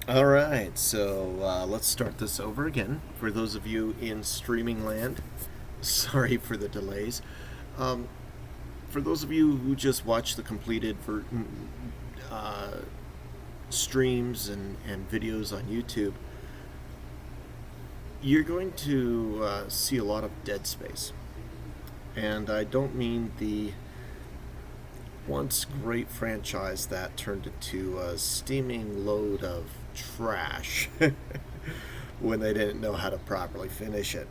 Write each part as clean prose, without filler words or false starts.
Alright, so let's start this over again. For those of you in streaming land, sorry for the delays. Um, for those of you who just watched the completed uh, streams and videos on YouTube, you're going to see a lot of dead space. And I don't mean the once great franchise that turned into a steaming load of trash when they didn't know how to properly finish it.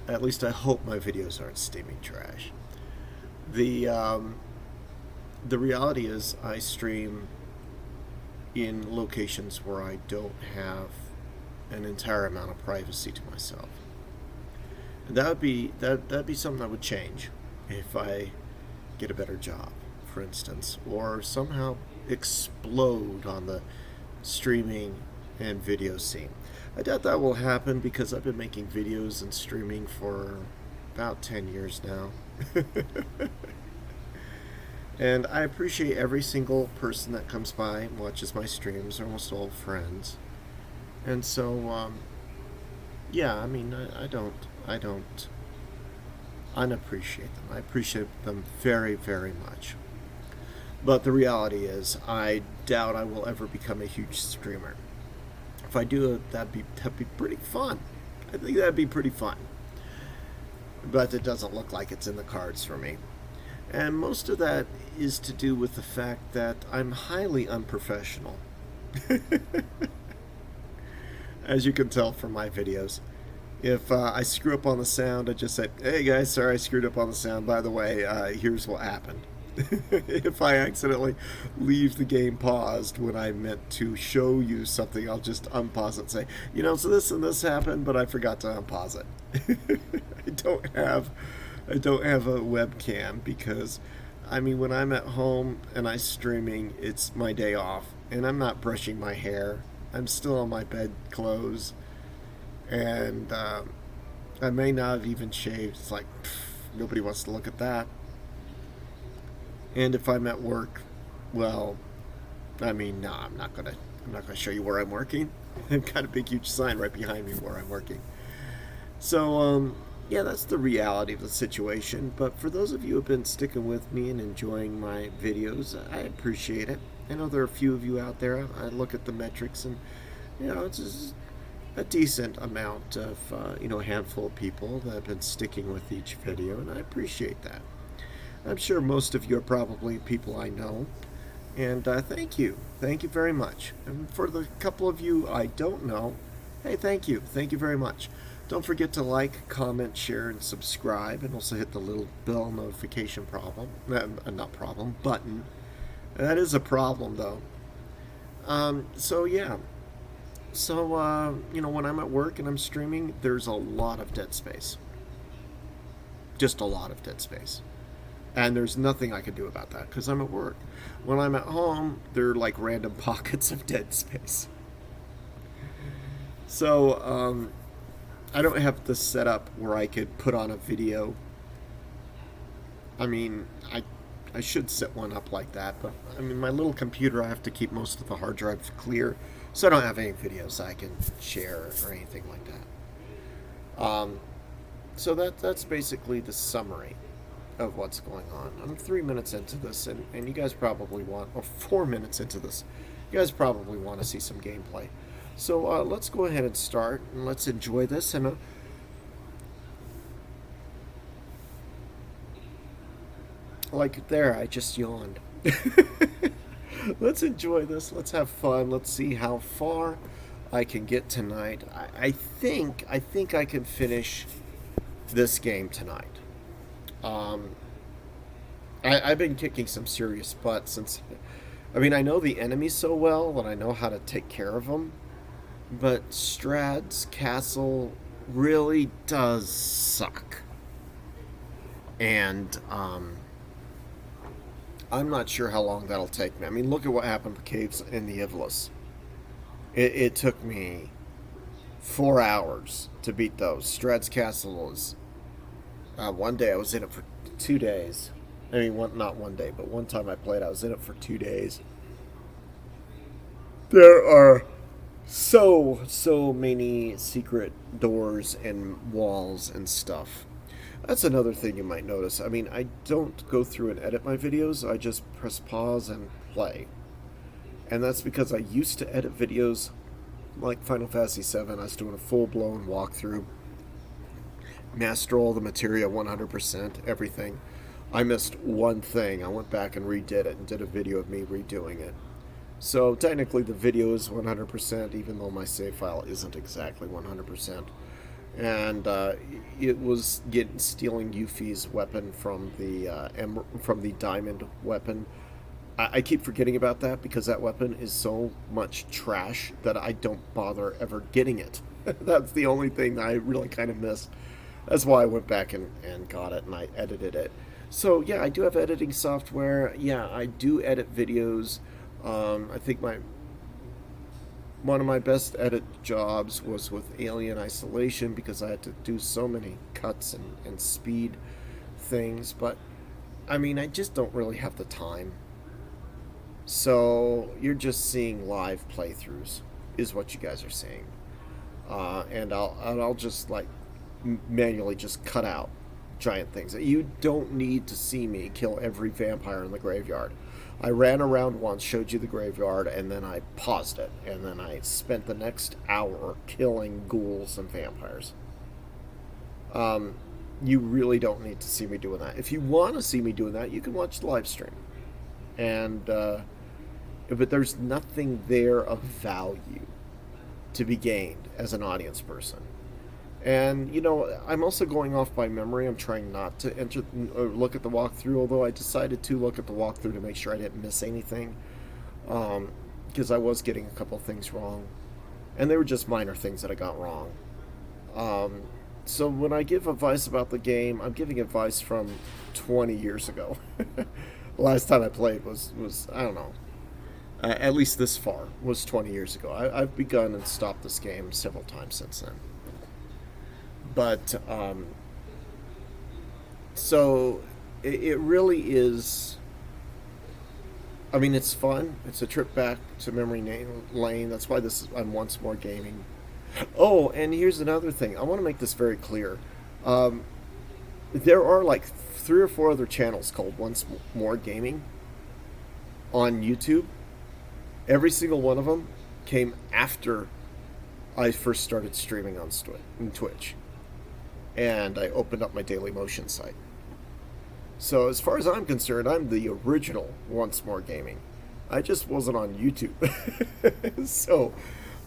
At least I hope my videos aren't steaming trash. The um, the reality is I stream in locations where I don't have an entire amount of privacy to myself. And that'd be something that would change if I get a better job, for instance, or somehow explode on the streaming and video scene. I doubt that will happen because I've been making videos and streaming for about 10 years now. And I appreciate every single person that comes by and watches my streams. They're almost all friends. And so, yeah, I mean, I don't unappreciate them. I appreciate them very, very much. But the reality is, I doubt I will ever become a huge streamer. If I do, that'd be pretty fun. I think that'd be pretty fun. But it doesn't look like it's in the cards for me. And most of that is to do with the fact that I'm highly unprofessional. As you can tell from my videos. If I screw up on the sound, I just say, hey guys, sorry I screwed up on the sound. By the way, here's what happened. If I accidentally leave the game paused when I meant to show you something, I'll just unpause it and say, so this and this happened, but I forgot to unpause it. I don't have a webcam because, I mean, when I'm at home and I'm streaming, it's my day off, and I'm not brushing my hair. I'm still on my bed clothes, and I may not have even shaved. It's like, nobody wants to look at that. And if I'm at work, well, I mean, no, I'm not gonna show you where I'm working. I've got a big, huge sign right behind me where I'm working. So, yeah, that's the reality of the situation. But for those of you who have been sticking with me and enjoying my videos, I appreciate it. I know there are a few of you out there. I look at the metrics, and it's just a decent amount of a handful of people that have been sticking with each video, and I appreciate that. I'm sure most of you are probably people I know, and thank you very much. And for the couple of you I don't know, hey, thank you very much. Don't forget to like, comment, share, and subscribe, and also hit the little bell notification button. That is a problem, though. So yeah. So, when I'm at work and I'm streaming, there's a lot of dead space. Just a lot of dead space. And there's nothing I can do about that because I'm at work. When I'm at home, there are like random pockets of dead space. So, I don't have the setup where I could put on a video. I mean, I should set one up like that, but I mean, my little computer, I have to keep most of the hard drives clear, so I don't have any videos I can share or anything like that. So that's basically the summary of what's going on. I'm 3 minutes into this, and you guys probably or 4 minutes into this, you guys probably want to see some gameplay. So let's go ahead and start, and let's enjoy this. And like there, I just yawned. Let's enjoy this. Let's have fun. Let's see how far I can get tonight. I think I can finish this game tonight. I've been kicking some serious butt since. I mean, I know the enemies so well, and I know how to take care of them. But Strahd's castle really does suck. And I'm not sure how long that'll take me. I mean, look at what happened to Caves in the Ivlis. It took me 4 hours to beat those. Strahd's castle is... one day I was in it for 2 days. I mean, not one day, but one time I played, I was in it for 2 days. There are so many secret doors and walls and stuff. That's another thing you might notice. I mean, I don't go through and edit my videos. I just press pause and play. And that's because I used to edit videos like Final Fantasy VII. I was doing a full-blown walkthrough, master all the materia 100%, everything. I missed one thing. I went back and redid it and did a video of me redoing it. So technically the video is 100%, even though my save file isn't exactly 100%. And it was stealing Yuffie's weapon from the diamond weapon. I keep forgetting about that because that weapon is so much trash that I don't bother ever getting it. That's the only thing that I really kind of missed. That's why I went back and got it and I edited it. So yeah, I do have editing software. Yeah, I do edit videos. I think one of my best edit jobs was with Alien Isolation because I had to do so many cuts and speed things. But I mean, I just don't really have the time. So you're just seeing live playthroughs, is what you guys are seeing, and I'll just like manually just cut out giant things. You don't need to see me kill every vampire in the graveyard. I ran around once, showed you the graveyard, and then I paused it, and then I spent the next hour killing ghouls and vampires. You really don't need to see me doing that. If you want to see me doing that, you can watch the live stream, and but there's nothing there of value to be gained as an audience person. And you know, I'm also going off by memory. I'm trying not to enter or look at the walkthrough, although I decided to look at the walkthrough to make sure I didn't miss anything, because I was getting a couple things wrong, and they were just minor things that I got wrong. So when I give advice about the game, I'm giving advice from 20 years ago. The last time I played was I don't know, at least this far was 20 years ago. I've begun and stopped this game several times since then. But so it really is. I mean, it's fun. It's a trip back to memory lane. That's why I'm once more gaming. Oh, and here's another thing. I want to make this very clear. There are like 3 or 4 other channels called Once More Gaming on YouTube. Every single one of them came after I first started streaming on Twitch. And I opened up my DailyMotion site. So as far as I'm concerned, I'm the original Once More Gaming. I just wasn't on YouTube. So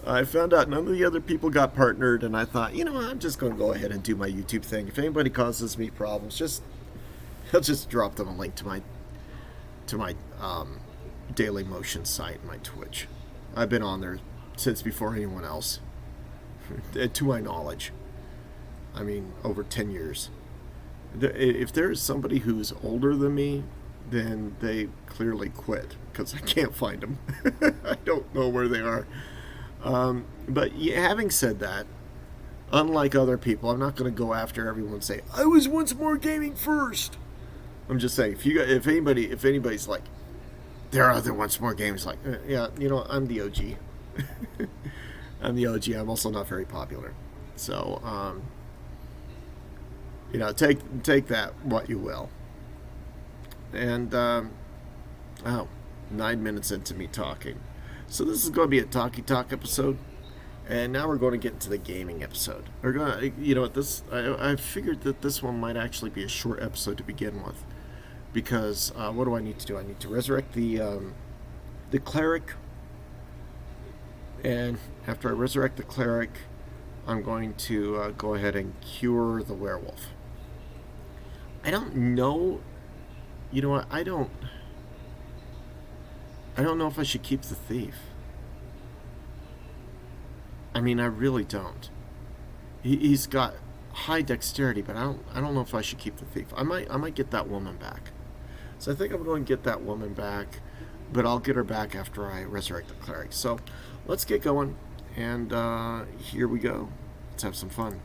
I found out none of the other people got partnered, and I thought, you know what, I'm just going to go ahead and do my YouTube thing. If anybody causes me problems, I'll just drop them a link to my DailyMotion site, my Twitch. I've been on there since before anyone else, to my knowledge. I mean, over 10 years. If there is somebody who's older than me, then they clearly quit because I can't find them. I don't know where they are. But having said that, unlike other people, I'm not going to go after everyone and say, I was Once More Gaming first. I'm just saying, if anybody's like, there are other Once More games, like, yeah, you know, I'm the OG. I'm the OG. I'm also not very popular. So, you know, take that what you will. And 9 minutes into me talking, so this is going to be a talky talk episode, and now we're going to get into the gaming episode. We're gonna, you know, I figured that this one might actually be a short episode to begin with, because what do I need to do? I need to resurrect the cleric, and after I resurrect the cleric, I'm going to go ahead and cure the werewolf. I don't know. You know what? I don't know if I should keep the thief. I mean, I really don't. He's got high dexterity, but I don't know if I should keep the thief. I might get that woman back. So I think I'm going to get that woman back, but I'll get her back after I resurrect the cleric. So let's get going, and here we go. Let's have some fun.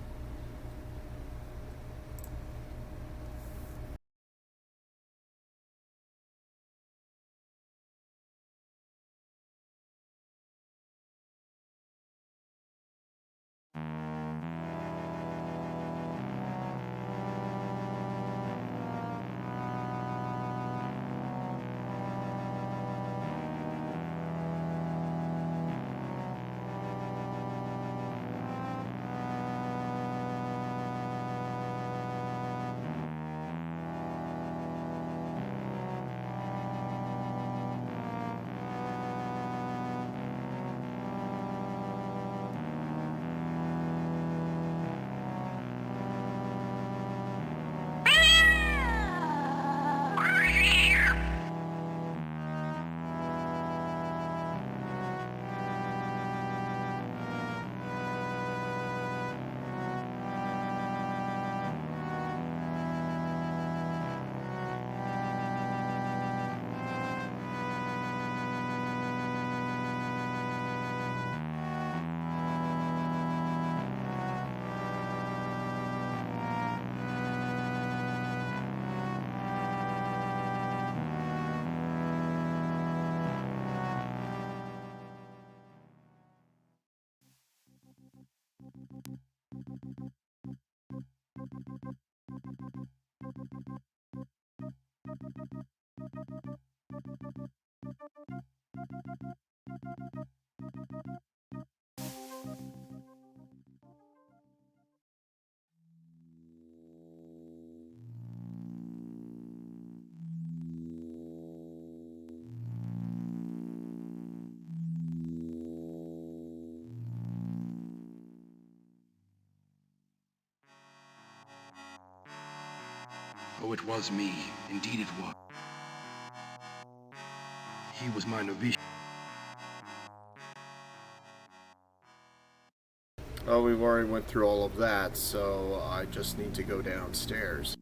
Oh, it was me. Indeed it was. He was my novitiate. Oh, we've already went through all of that, so I just need to go downstairs.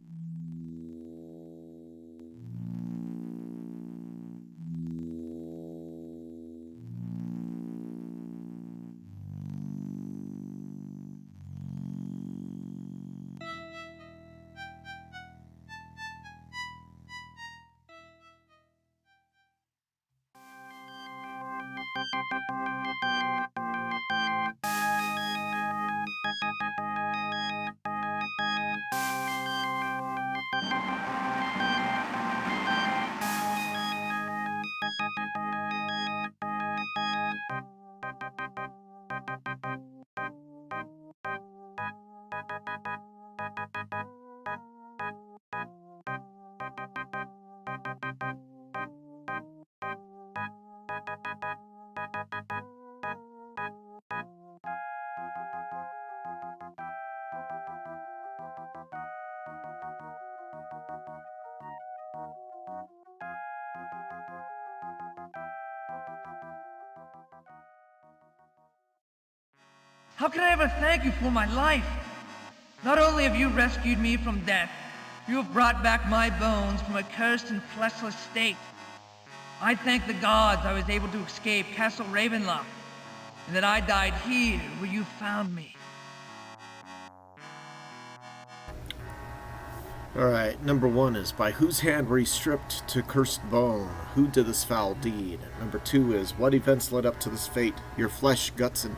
How can I ever thank you for my life? Not only have you rescued me from death, you have brought back my bones from a cursed and fleshless state. I thank the gods I was able to escape Castle Ravenloft, and that I died here where you found me. Alright, number 1 is, by whose hand were you stripped to cursed bone? Who did this foul deed? Number 2 is, what events led up to this fate? Your flesh, guts, and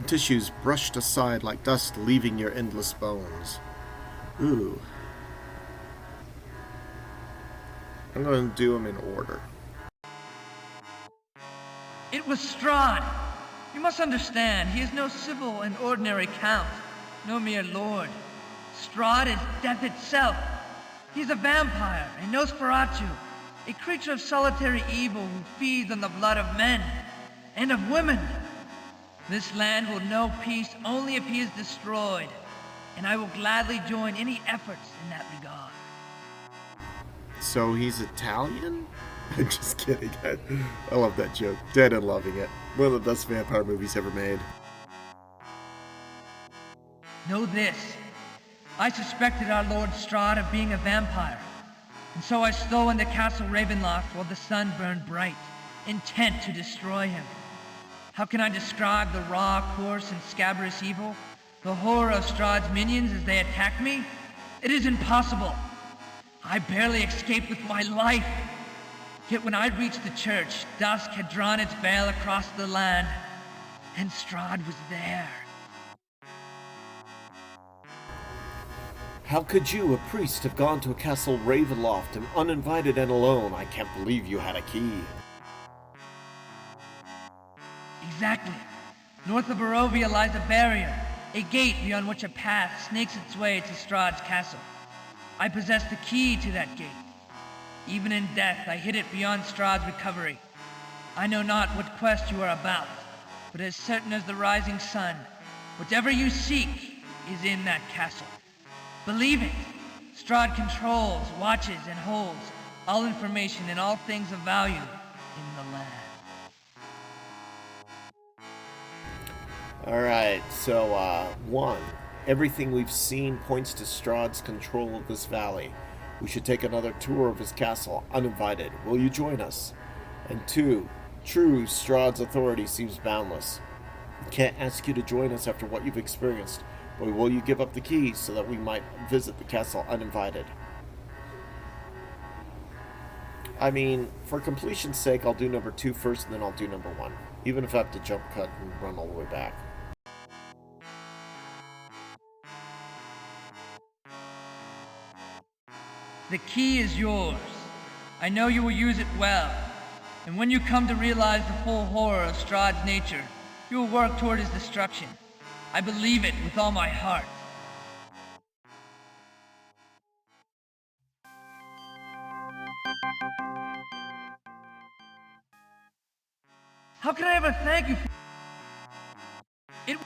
tissues brushed aside like dust, leaving your endless bones. Ooh. I'm going to do them in order. It was Strahd. You must understand, he is no civil and ordinary count, no mere lord. Strahd is death itself. He is a vampire, a Nosferatu, a creature of solitary evil who feeds on the blood of men and of women. This land will know peace only if he is destroyed, and I will gladly join any efforts in that regard. So he's Italian? I'm just kidding. I love that joke. Dead and loving it. One of the best vampire movies ever made. Know this. I suspected our Lord Strahd of being a vampire, and so I stole into Castle Ravenloft while the sun burned bright, intent to destroy him. How can I describe the raw, coarse, and scabrous evil? The horror of Strahd's minions as they attack me? It is impossible. I barely escaped with my life. Yet when I reached the church, dusk had drawn its veil across the land, and Strahd was there. How could you, a priest, have gone to a castle Ravenloft and uninvited and alone? I can't believe you had a key. Exactly. North of Barovia lies a barrier, a gate beyond which a path snakes its way to Strahd's castle. I possess the key to that gate. Even in death, I hid it beyond Strahd's recovery. I know not what quest you are about, but as certain as the rising sun, whatever you seek is in that castle. Believe it! Strahd controls, watches, and holds all information and all things of value in the land. Alright, so, 1. Everything we've seen points to Strahd's control of this valley. We should take another tour of his castle, uninvited. Will you join us? And 2. True, Strahd's authority seems boundless. We can't ask you to join us after what you've experienced, but will you give up the keys so that we might visit the castle uninvited? I mean, for completion's sake, I'll do number 2 first, and then I'll do number 1. Even if I have to jump cut and run all the way back. The key is yours. I know you will use it well. And when you come to realize the full horror of Strahd's nature, you will work toward his destruction. I believe it with all my heart. How can I ever thank you for it?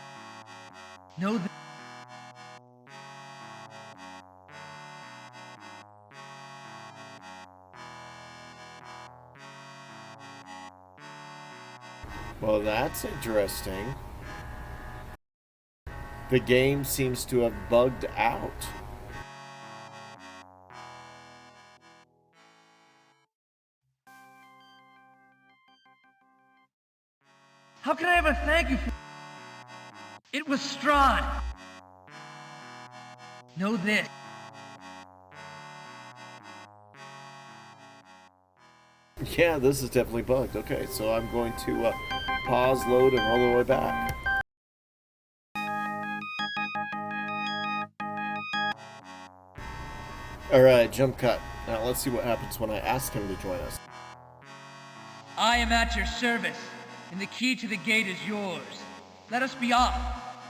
Know that Well, that's interesting. The game seems to have bugged out. How can I ever thank you for... It was Strahd. Know this. Yeah, this is definitely bugged. Okay, so I'm going to pause, load, and roll the way back. Alright, jump cut. Now let's see what happens when I ask him to join us. I am at your service, and the key to the gate is yours. Let us be off,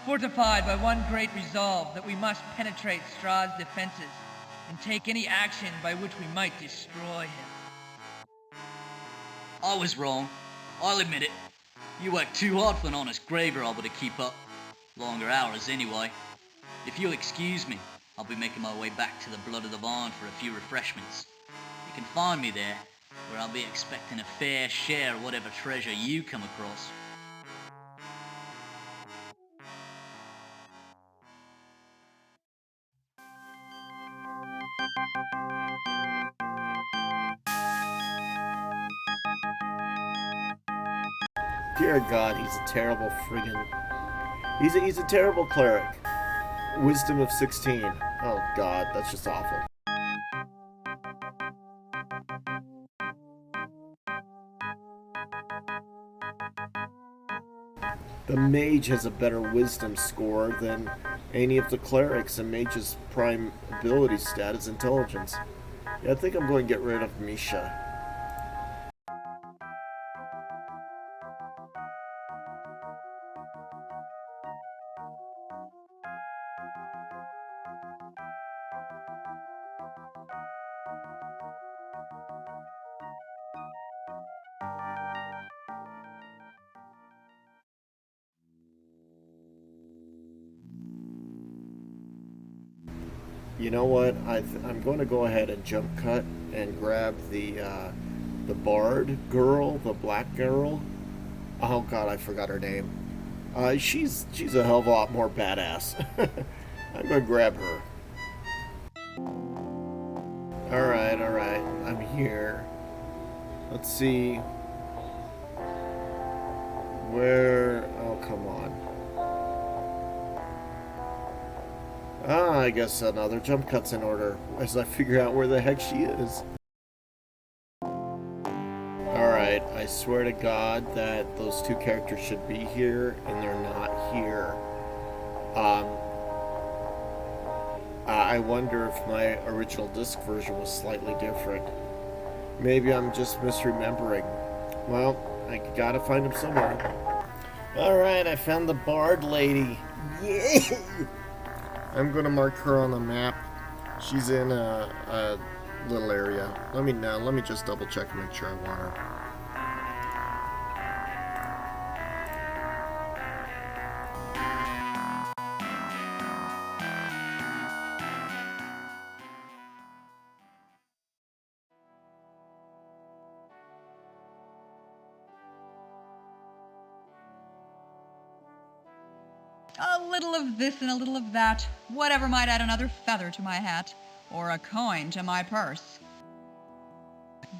fortified by one great resolve that we must penetrate Strahd's defenses and take any action by which we might destroy him. I was wrong. I'll admit it. You work too hard for an honest grave robber to keep up. Longer hours anyway. If you'll excuse me, I'll be making my way back to the Blood of the Vine for a few refreshments. You can find me there, where I'll be expecting a fair share of whatever treasure you come across. Dear God, he's a terrible friggin'... He's a terrible cleric. Wisdom of 16. Oh God, that's just awful. The mage has a better wisdom score than any of the clerics, and mage's prime ability stat is intelligence. Yeah, I think I'm going to get rid of Mischa. You know what? I'm going to go ahead and jump cut and grab the bard girl, the black girl. Oh God, I forgot her name. She's a hell of a lot more badass. I'm going to grab her. All right. I'm here. Let's see. Where? Oh, come on. I guess another jump cut's in order as I figure out where the heck she is. Alright, I swear to God that those two characters should be here, and they're not here. I wonder if my original disc version was slightly different. Maybe I'm just misremembering. Well, I gotta find him somewhere. Alright, I found the bard lady. Yay! I'm gonna mark her on the map. She's in a little area. Let me just double check and make sure I want her. A little of this and a little of that, whatever might add another feather to my hat, or a coin to my purse.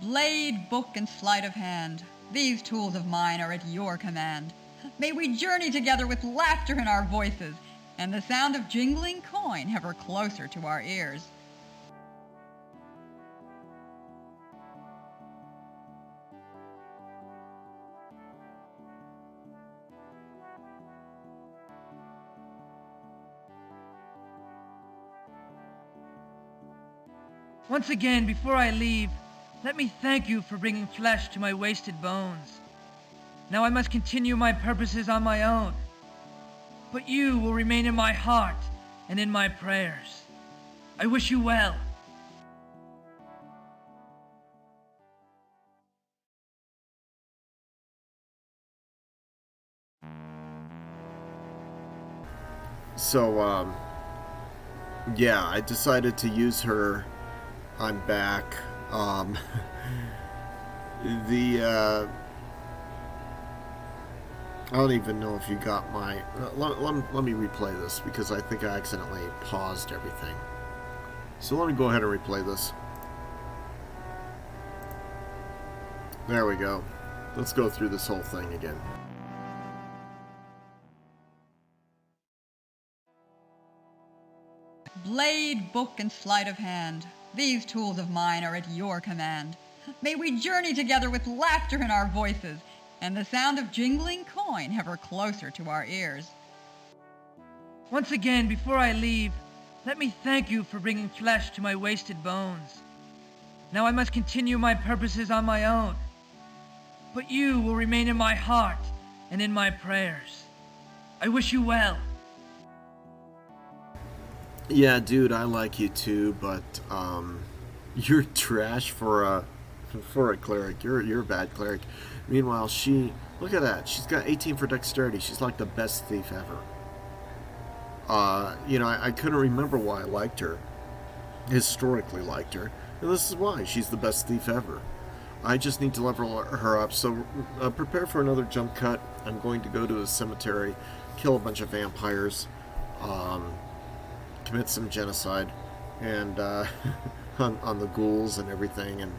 Blade, book, and sleight of hand, these tools of mine are at your command. May we journey together with laughter in our voices, and the sound of jingling coin ever closer to our ears. Once again, before I leave, let me thank you for bringing flesh to my wasted bones. Now I must continue my purposes on my own. But you will remain in my heart and in my prayers. I wish you well. So, yeah, I decided to use her. I'm back. I don't even know if you got my... let me replay this, because I think I accidentally paused everything. So let me go ahead and replay this. There we go. Let's go through this whole thing again. Blade, book, and sleight of hand. These tools of mine are at your command. May we journey together with laughter in our voices, and the sound of jingling coin ever closer to our ears. Once again, before I leave, let me thank you for bringing flesh to my wasted bones. Now I must continue my purposes on my own. But you will remain in my heart and in my prayers. I wish you well. Yeah, dude, I like you too, but you're trash for a cleric. You're a bad cleric. Meanwhile, look at that. She's got 18 for dexterity. She's like the best thief ever. You know, I couldn't remember why I liked her. Historically liked her. And this is why. She's the best thief ever. I just need to level her up. So prepare for another jump cut. I'm going to go to a cemetery, kill a bunch of vampires, commit some genocide, and on the ghouls and everything, and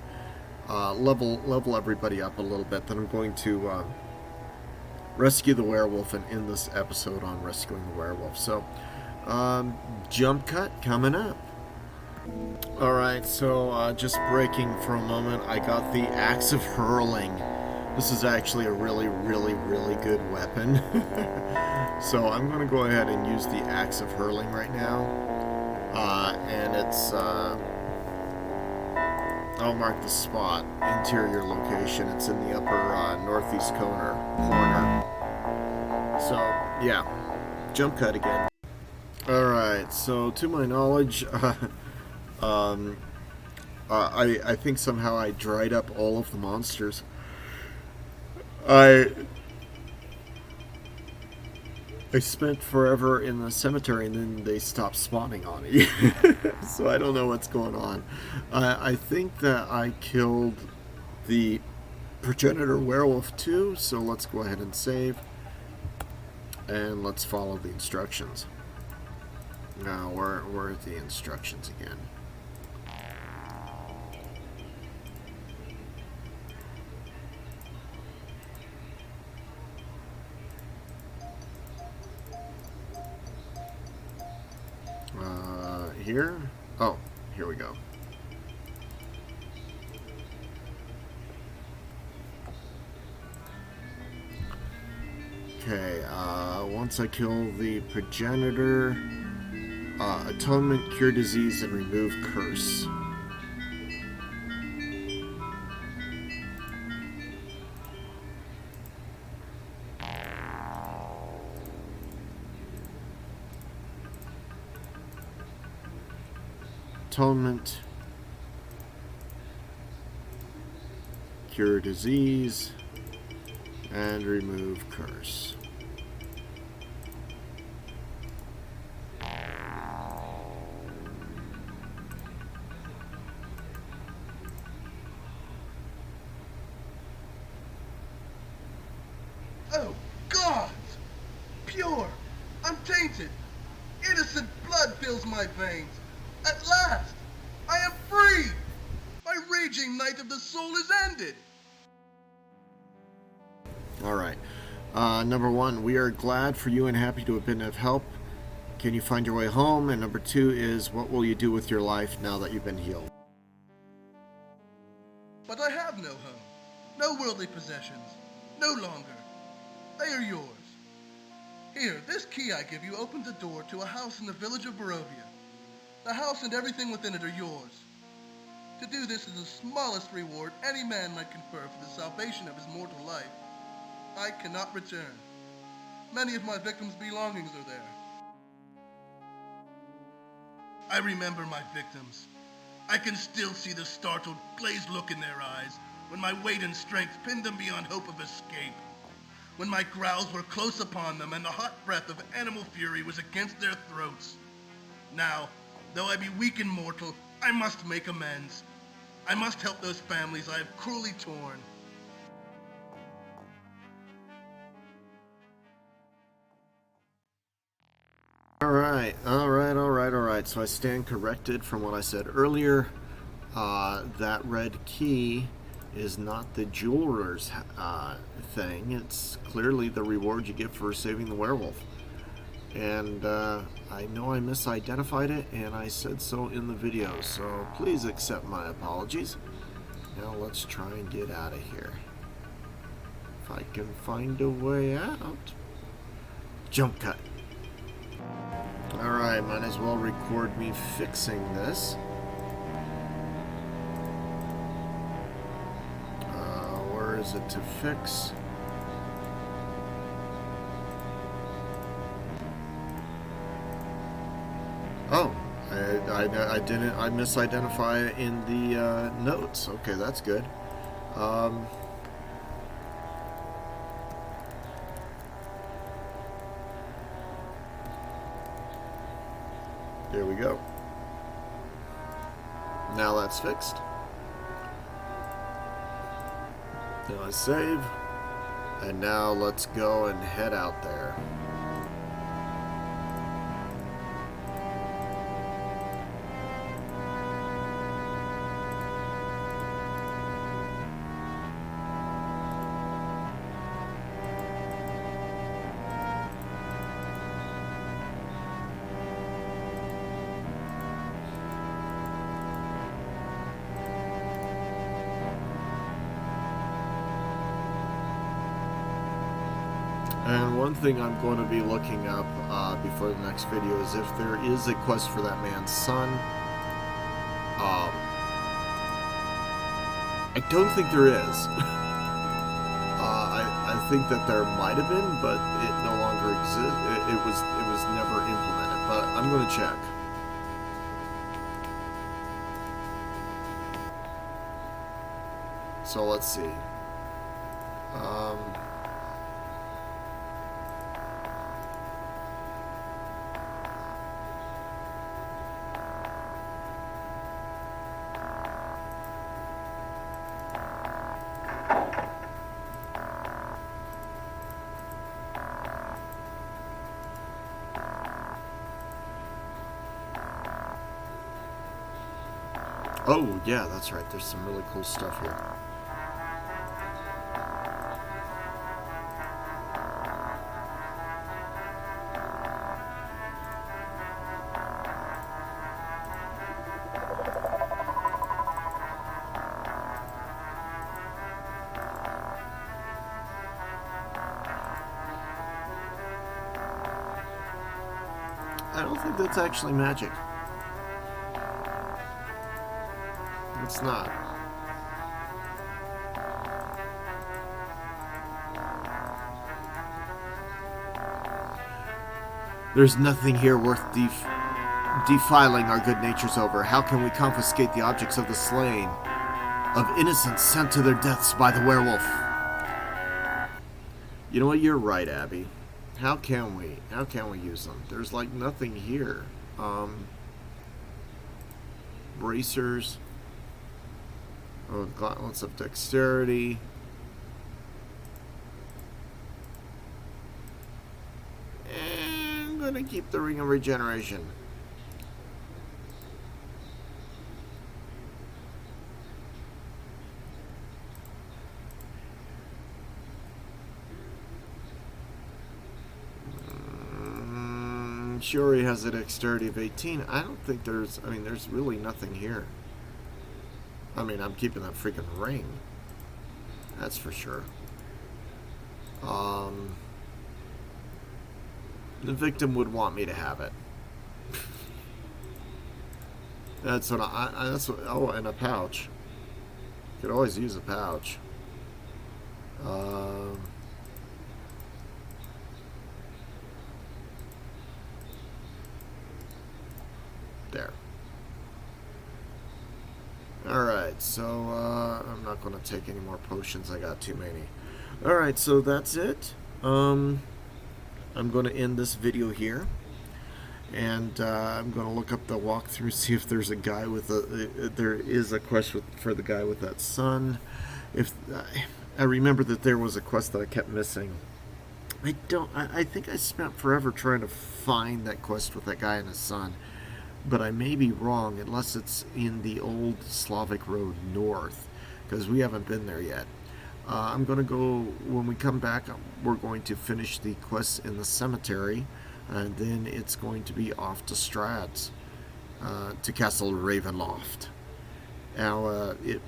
level everybody up a little bit. Then I'm going to rescue the werewolf and end this episode on rescuing the werewolf. So jump cut coming up. Alright, so just breaking for a moment, I got the Axe of Hurling. This is actually a really, really, really good weapon. So I'm going to go ahead and use the Axe of Hurling right now. And it's... I'll mark the spot. Interior location. It's in the upper northeast corner. So, yeah. Jump cut again. Alright, so to my knowledge... I think somehow I dried up all of the monsters. I spent forever in the cemetery and then they stopped spawning on me. So I don't know what's going on. I think that I killed the progenitor werewolf too, so let's go ahead and save. And let's follow the instructions. Now, where are the instructions again? Here? Oh, here we go. Okay, once I kill the progenitor, atonement, cure disease, and remove curse. Atonement, cure disease, and remove curse. Oh, God! Pure, untainted, innocent blood fills my veins. At last, I am free! My raging night of the soul is ended! Alright. Number one, we are glad for you and happy to have been of help. Can you find your way home? And number two is, what will you do with your life now that you've been healed? But I have no home, no worldly possessions, no longer. They are yours. Here, this key I give you opens a door to a house in the village of Barovia. The house and everything within it are yours. To do this is the smallest reward any man might confer for the salvation of his mortal life. I cannot return. Many of my victims' belongings are there. I remember my victims. I can still see the startled, glazed look in their eyes when my weight and strength pinned them beyond hope of escape. When my growls were close upon them and the hot breath of animal fury was against their throats. Now, though I be weak and mortal, I must make amends. I must help those families I have cruelly torn. Alright, so I stand corrected from what I said earlier. That red key is not the jeweler's thing. It's clearly the reward you get for saving the werewolf. And I know I misidentified it, and I said so in the video, so please accept my apologies. Now let's try and get out of here. If I can find a way out. Jump cut. Alright, might as well record me fixing this. Where is it to fix? Oh, I didn't. I misidentify it in the notes. Okay, that's good. There we go. Now that's fixed. Now I save, and now let's go and head out there. And one thing I'm going to be looking up before the next video is if there is a quest for that man's son. I don't think there is. I think that there might have been, but it no longer exists. It was never implemented. But I'm going to check. So let's see. Oh, yeah, that's right. There's some really cool stuff here. I don't think that's actually magic. It's not. There's nothing here worth defiling our good natures over. How can we confiscate the objects of the slain, of innocents sent to their deaths by the werewolf? You know what? You're right, Abby. How can we? How can we use them? There's like nothing here. Bracers. Oh, gauntlets of dexterity. And I'm gonna keep the ring of regeneration. Sure, he has a dexterity of 18. I don't think there's, I mean, there's really nothing here. I mean, I'm keeping that freaking ring. That's for sure. The victim would want me to have it. That's what that's what, oh, and a pouch. Could always use a pouch. There. Alright, so I'm not going to take any more potions. I got too many. Alright, so that's it. I'm going to end this video here. And I'm going to look up the walkthrough, see if there's a guy with a... there is a quest for the guy with that son. If I remember that there was a quest that I kept missing. I think I spent forever trying to find that quest with that guy and his son. but I may be wrong unless it's in the old Slavic road north, because we haven't been there yet. I'm going to go, when we come back, we're going to finish the quests in the cemetery, and then it's going to be off to Strahd's, to Castle Ravenloft. Now, it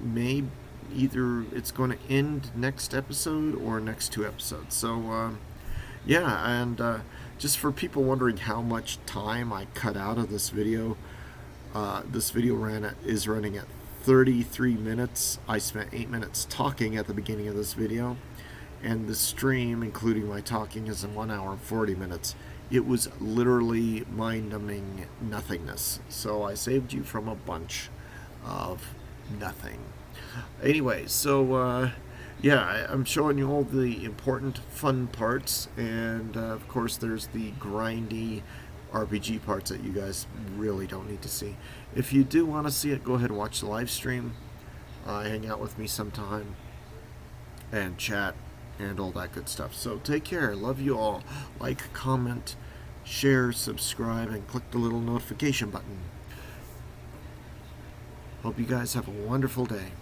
may it's going to end next episode or next 2 episodes. So, yeah, and just for people wondering how much time I cut out of this video is running at 33 minutes. I spent 8 minutes talking at the beginning of this video, and the stream, including my talking, is in 1 hour and 40 minutes. It was literally mind-numbing nothingness. So I saved you from a bunch of nothing. Anyway, so yeah, I'm showing you all the important fun parts, and of course there's the grindy RPG parts that you guys really don't need to see. If you do want to see it, go ahead and watch the live stream, hang out with me sometime, and chat, and all that good stuff. So take care, love you all. Like, comment, share, subscribe, and click the little notification button. Hope you guys have a wonderful day.